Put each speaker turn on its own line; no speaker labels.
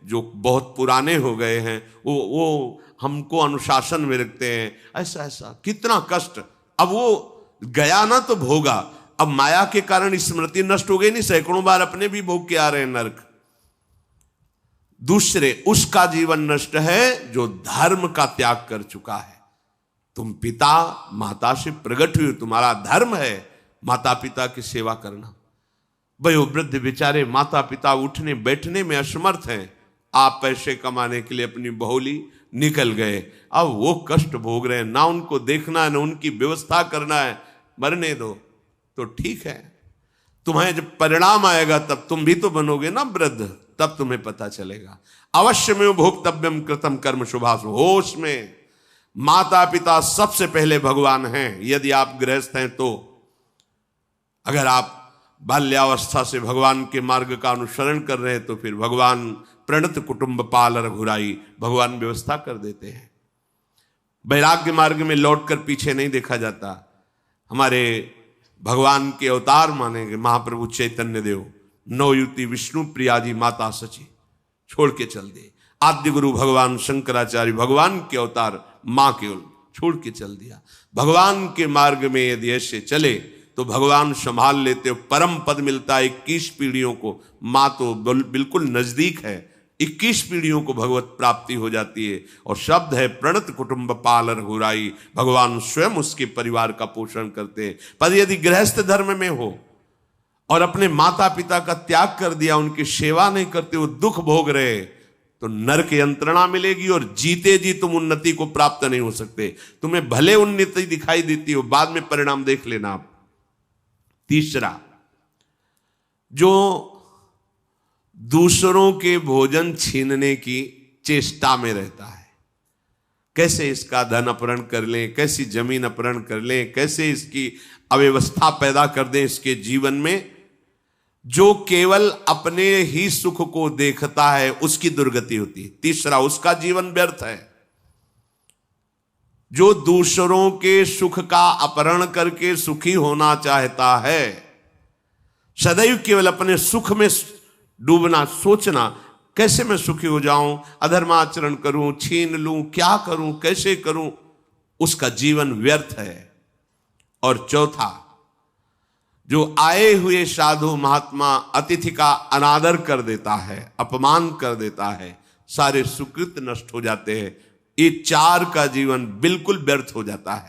जो बहुत पुराने हो गए हैं वो हमको अनुशासन में रखते हैं, ऐसा ऐसा कितना कष्ट। अब वो गया ना तो भोगा, अब माया के कारण स्मृति नष्ट हो गई नहीं, सैकड़ों बार अपने भी भोग के आ रहे हैं नरक। दूसरे उसका जीवन नष्ट है जो धर्म का त्याग कर चुका है। तुम पिता माता से प्रकट हुए, तुम्हारा धर्म है माता पिता की सेवा करना। वयोवृद्ध बेचारे माता पिता उठने बैठने में असमर्थ हैं, आप पैसे कमाने के लिए अपनी बहुली निकल गए, अब वो कष्ट भोग रहे हैं, ना उनको देखना है ना उनकी व्यवस्था करना है, मरने दो तो ठीक है। तुम्हें जब परिणाम आएगा तब तुम भी तो बनोगे ना वृद्ध, तब तुम्हें पता चलेगा। अवश्य में भोक्तव्यम कृतम कर्म शुभाशु। होश में माता पिता सबसे पहले भगवान हैं, यदि आप गृहस्थ हैं तो। अगर आप बाल्यावस्था से भगवान के मार्ग का अनुसरण कर रहे हैं तो फिर भगवान प्रणत कुटुंब पाल रघुराई, भगवान व्यवस्था कर देते हैं। वैराग्य मार्ग में लौटकर पीछे नहीं देखा जाता। हमारे भगवान के अवतार मानेंगे महाप्रभु चैतन्य देव, नवयुति विष्णु प्रिया जी माता सची छोड़ के चल दिए। आद्य गुरु भगवान शंकराचार्य भगवान के अवतार मां केवल छोड़ के चल दिया। भगवान के मार्ग में यदि ऐसे चले तो भगवान संभाल लेते हो, परम पद मिलता है 21 पीढ़ियों को। मां तो बिल्कुल नजदीक है, 21 पीढ़ियों को भगवत प्राप्ति हो जाती है। और शब्द है प्रणत कुटुंब पाल रघुराई, भगवान स्वयं उसके परिवार का पोषण करते हैं। पर यदि गृहस्थ धर्म में हो और अपने माता पिता का त्याग कर दिया, उनकी सेवा नहीं करते, वो दुख भोग रहे, तो नरक यंत्रणा मिलेगी और जीते जी तुम उन्नति को प्राप्त नहीं हो सकते। तुम्हें भले उन्नति दिखाई देती हो, बाद में परिणाम देख लेना आप। तीसरा, जो दूसरों के भोजन छीनने की चेष्टा में रहता है, कैसे इसका धन अपहरण कर लें, कैसी जमीन अपहरण कर लें, कैसे इसकी अव्यवस्था पैदा कर दें इसके जीवन में, जो केवल अपने ही सुख को देखता है उसकी दुर्गति होती है। तीसरा, उसका जीवन व्यर्थ है। जो दूसरों के सुख का अपहरण करके सुखी होना चाहता है, सदैव केवल अपने सुख में डूबना, सोचना कैसे मैं सुखी हो जाऊं, अधर्माचरण करूं, छीन लूं, क्या करूं, कैसे करूं, उसका जीवन व्यर्थ है। और चौथा, जो आए हुए साधु महात्मा अतिथि का अनादर कर देता है, अपमान कर देता है, सारे सुकृत नष्ट हो जाते हैं। ये चार का जीवन बिल्कुल व्यर्थ हो जाता है।